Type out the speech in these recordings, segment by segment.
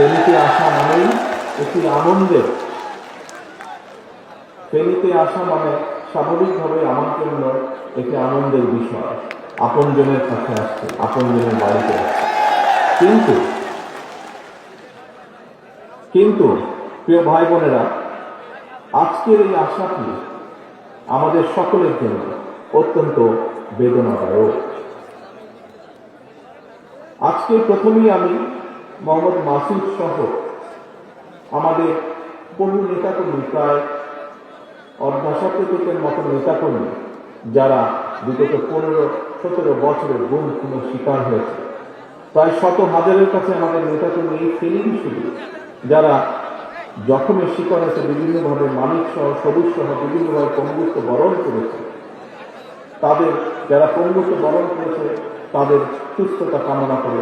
ফেনীতে আসা মানেই একটি আনন্দের, ফেনীতে আসা মানে স্বাভাবিকভাবে আমার জন্য একটি আনন্দের বিষয়। আপনজনের কাছে আসছে, আপনজনের বাড়িতে আসছে। কিন্তু কিন্তু প্রিয় ভাই বোনেরা, আজকের এই আশাটি আমাদের সকলের জন্য অত্যন্ত বেদনাদায়ক। আজকে প্রথমেই আমি মোহাম্মদ মাসুদ সহ আমাদের বহু নেতাকর্মী, প্রায় অর্ধশতের মতো নেতাকর্মী যারা বিগত 15-17 বছরের গুম খুনের শিকার হয়েছে, প্রায় 100,000-এর কাছে আমাদের নেতাকর্মী এই ফেনী শুধু যারা জখমের শিকার হয়েছে, বিভিন্নভাবে মানিক সহ সবুজ সহ বিভিন্নভাবে পঙ্গুত্ব বরণ করেছে, তাদের যারা পঙ্গুত্ব বরণ করেছে তাদের সুস্থতা কামনা করে,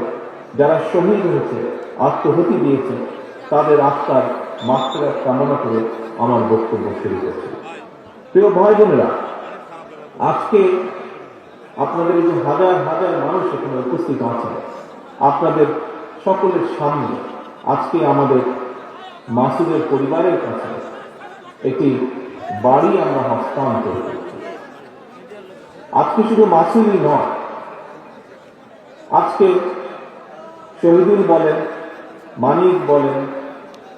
যারা শহীদ হয়েছে, আত্মহতি দিয়েছে, তাদের আত্মার মাত্রা কামনা করে আমার বক্তব্য শুরু করছি। প্রিয় ভাই বোনেরা, আজকে আপনাদের এই যে হাজার হাজার মানুষ এখানে উপস্থিত আছেন, আপনাদের সকলের সামনে আজকে আমাদের মাসুদের পরিবারের কাছে একটি বাড়ি আমরা হস্তান্তর করছি। আজকে শুধু মাসুদই নয়, আজকে শহীদুল বলেন, মানিক বলেন,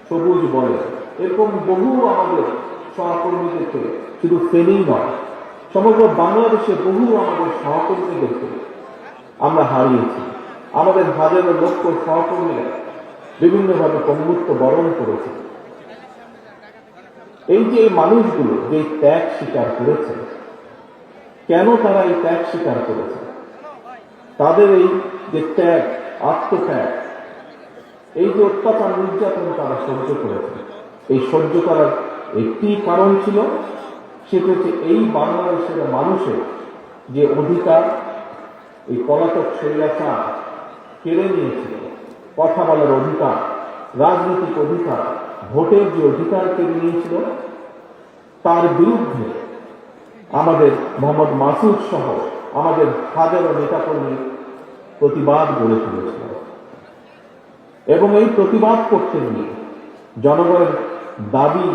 সবুজ বলেন, এরকম বহু আমাদের সহকর্মীদেরকে শুধু ফেনী নয়, সমগ্র বাংলাদেশে বহু আমাদের সহকর্মীদেরকে আমরা হারিয়েছি। আমাদের হাজারো লক্ষ সহকর্মীরা বিভিন্নভাবে পঙ্গুত্ব বরণ করেছে। এই যে মানুষগুলো যে ত্যাগ স্বীকার করেছে, কেন তারা এই ত্যাগ স্বীকার করেছে? তাদের এই যে ত্যাগ, আত্মত্যাগ, এই যে অত্যাচার নির্যাতন তারা সহ্য করেছে, এই সহ্য করার একটি কারণ ছিল, সেটা হচ্ছে এই বাংলাদেশের মানুষের যে অধিকার এই পলাতক স্বৈরাচার কেড়ে নিয়েছিল, কথা বলার অধিকার, রাজনৈতিক অধিকার, ভোটের যে অধিকার কেড়ে নিয়েছিল, তার বিরুদ্ধে আমাদের মোহাম্মদ মাসুদ সহ আমাদের হাজারো নেতাকর্মী প্রতিবাদ গড়ে তুলেছিল। এবং এই প্রতিবাদ করতে গিয়ে জনগণের দাবি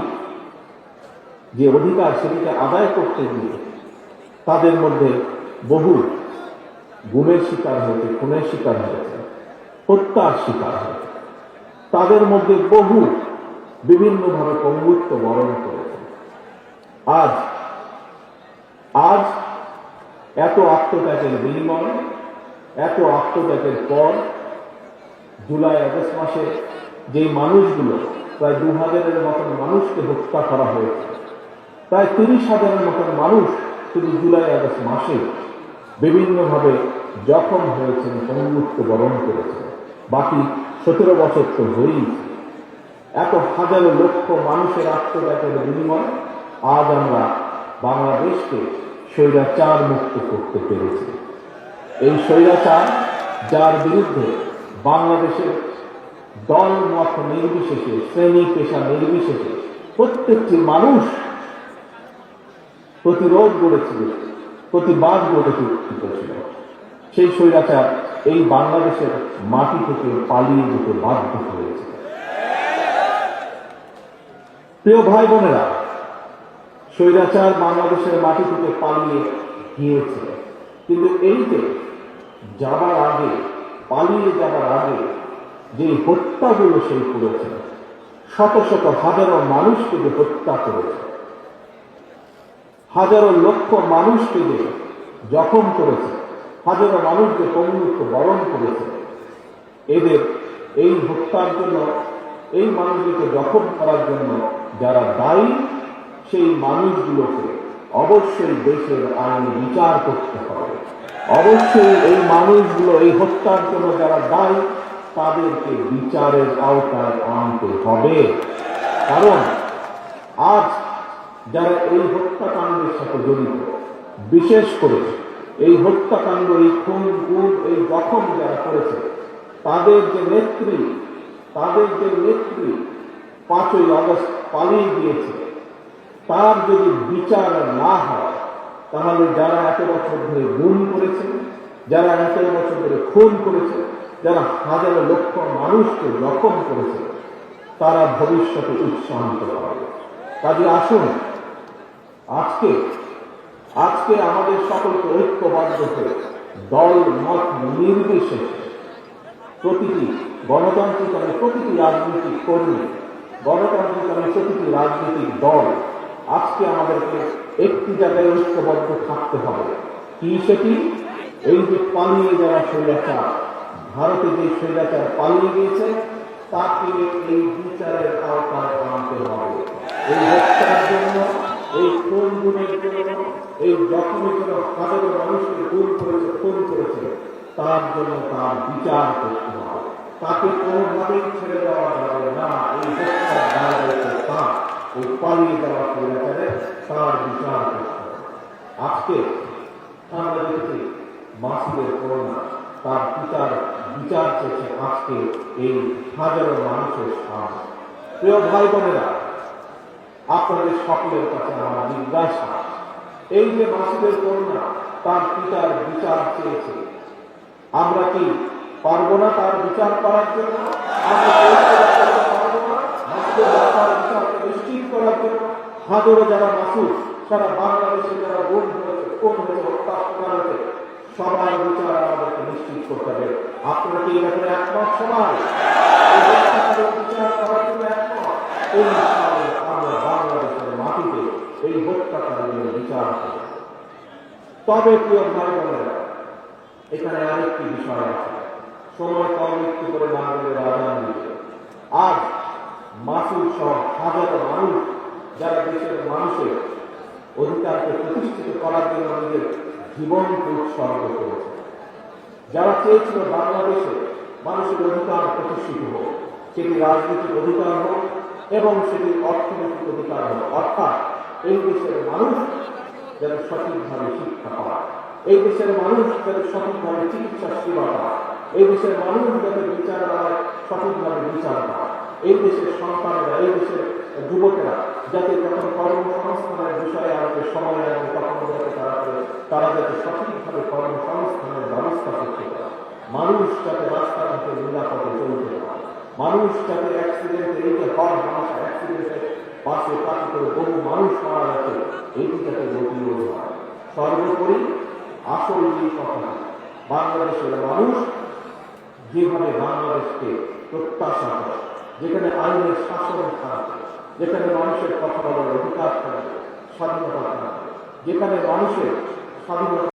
যে অধিকার, সেটিকে আদায় করতে গিয়ে তাদের মধ্যে বহু গুমের শিকার হয়েছে, খুনের শিকার হয়েছে, হত্যার শিকার হয়েছে, তাদের মধ্যে বহু বিভিন্নভাবে পঙ্গুত্ব বরণ করেছে। আজ আজ এত আত্মত্যাগের বিনিময়ে, এত আত্মত্যাগের পর জুলাই আগস্ট মাসে যে মানুষগুলো, প্রায় 2000-এর মতন মানুষকে হত্যা করা হয়েছে, প্রায় 30,000-এর মতন মানুষ শুধু জুলাই আগস্ট মাসে বিভিন্নভাবে জখম হয়েছেন, পঙ্গুত্ব বরণ করেছে, বাকি 17 বছর তো হয়েই। এত হাজারো লক্ষ মানুষের আত্মত্যাগের বিনিময়ে আজ আমরা বাংলাদেশকে স্বৈরাচার মুক্ত করতে পেরেছি। এই স্বৈরাচার, যার বিরুদ্ধে বাংলাদেশের দল মত নির্বিশেষে, শ্রেণী পেশা নির্বিশেষে প্রত্যেকটি মানুষ প্রতিরোধ গড়েছিল, প্রতিবাদ গড়ে তুলেছিল, সেই স্বৈরাচার এই বাংলাদেশের মাটি থেকে পালিয়ে যেতে বাধ্য হয়েছে। প্রিয় ভাই বোনেরা, স্বৈরাচার বাংলাদেশের মাটি থেকে পালিয়ে গিয়েছে, কিন্তু এই যে যাবার আগে, পালিয়ে যাবার আগে যে হত্যাগুলো সেই করেছে, শত শত হাজারো মানুষকে যে হত্যা করেছে, হাজারো লক্ষ মানুষকে যে জখম করেছে, হাজারো মানুষ যে পঙ্গুত্ব বরণ করেছে, এদের এই হত্যার জন্য, এই মানুষদেরকে জখম করার জন্য যারা দায়ী, সেই মানুষগুলোকে অবশ্যই দেশের আইনে বিচার করতে হবে। অবশ্যই এই মানুষগুলো, এই হত্যার জন্য যারা দায়ী, তাদেরকে বিচারের আওতায় আনতে হবে। কারণ আজ যারা এই হত্যাকাণ্ডের সাথে জড়িত, বিশেষ করে এই হত্যাকাণ্ড, এই খুন, গুম, এই জখম যারা করেছে, তাদের যে নেত্রী 5ই আগস্ট পালিয়ে গিয়েছে, তার যদি বিচার না হয়, তাহলে যারা এত বছর ধরে গুম করেছে, যারা এত বছর ধরে খুন করেছে, যারা হাজারো লক্ষ মানুষকে জখম করেছে, তারা ভবিষ্যতে উৎসাহিত হবে। কাজে আসুন, আজকে আমাদের সকলকে ঐক্যবদ্ধ হয়ে দল মত নির্বিশেষে প্রতিটি গণতান্ত্রিক প্রতিটি রাজনৈতিক কর্মী, গণতান্ত্রিক প্রতিটি রাজনৈতিক দল আজকে আমাদেরকে একটি জায়গায় ঐক্যবদ্ধ থাকতে হবে। কি সেটি? এই যে পালিয়ে যাওয়া স্বৈরাচার, ভারতে যে স্বৈরাচার পালিয়ে গিয়েছে, তাকে এই বিচারের আওতায় আনতে হবে। এই হত্যার জন্য, এই খুনের জন্য, এই জখমের জন্য হাজারো মানুষকে খুন করেছে, তার জন্য তার বিচার করতে হবে। তাকে কোনোভাবেই ছেড়ে দেওয়া যাবে না। এই হত্যার দায় রয়েছে তার, এই পালিয়ে যাওয়া স্বৈরাচারে তার বিচার করতে হবে। আজকে আমরা দেখেছি মাসুদের করোনা, তার বিচার চেয়েছে আজকে এই হাজারো মানুষের সামনে। প্রিয় ভাই বোনেরা, আপনাদের সকলের কাছে আমার জিজ্ঞাসা, এই যে মাসুদের করোনা তার পিতার বিচার চেয়েছে, আমরা কি পারবো না তার বিচার করার জন্য? তার বিচারকে নিশ্চিত করার জন্য হাজারো যারা মাসুদ সারা বাংলাদেশে যারা গুম হয়েছে, কোন হয়েছে, হত্যা হয়েছে, সবাই বিচার আমাদেরকে নিশ্চিত করতে হবে। আপনারা কি এই ব্যাপারে একমত? সবাই বিচার করার জন্য একমত? আমরা বাংলাদেশের মাটিতে এই হত্যাকারীদের বিচার করব। তবে প্রিয় ভাই বোনেরা, এখানে আরেকটি বিষয় আছে। সময় কম একটু করে বাংলাদেশের আজান দিচ্ছে। আজ মাসুদ সহ হাজারো মানুষ যারা দেশের মানুষের অধিকারকে প্রতিষ্ঠিত করার জন্য নিজের জীবনকে উৎসর্গ করেছে, যারা চেয়েছিল বাংলাদেশে মানুষের অধিকার প্রতিষ্ঠিত হোক, সেটি রাজনৈতিক অধিকার হোক এবং সেটি অর্থনৈতিক অধিকার হোক, অর্থাৎ এই দেশের মানুষ যেন সঠিকভাবে শিক্ষা পায়, এই দেশের মানুষ যাতে সঠিকভাবে চিকিৎসা সেবা পায়, এই দেশের মানুষ যাতে বিচারালয় সঠিকভাবে বিচার পায়, এই দেশের সন্তানেরা, এই দেশের যুবকেরা যাতে যখন কর্মসংস্থানের বিষয়ে আমাদের সময় আসবে তখন যাতে তারা যাতে সঠিকভাবে কর্মসংস্থানের ব্যবস্থা করতে পারে, মানুষ যাতে রাস্তাঘাটে নিরাপদে চলতে পারে, মানুষ যাতে অ্যাক্সিডেন্টে, এই যে হর মানুষ অ্যাক্সিডেন্টে পাশে পাশে করে বহু মানুষ মারা গেছে, এটি যাতে প্রতিরোধ হয়। সর্বোপরি আসল যে কথা, বাংলাদেশের মানুষ যেভাবে বাংলাদেশকে প্রত্যাশা করে, যেখানে আইনের শাসন থাকবে, যেখানে মানুষের কথা বলার অধিকার থাকবে, স্বাধীনতা থাকবে, যেখানে মানুষের স্বাধীনতা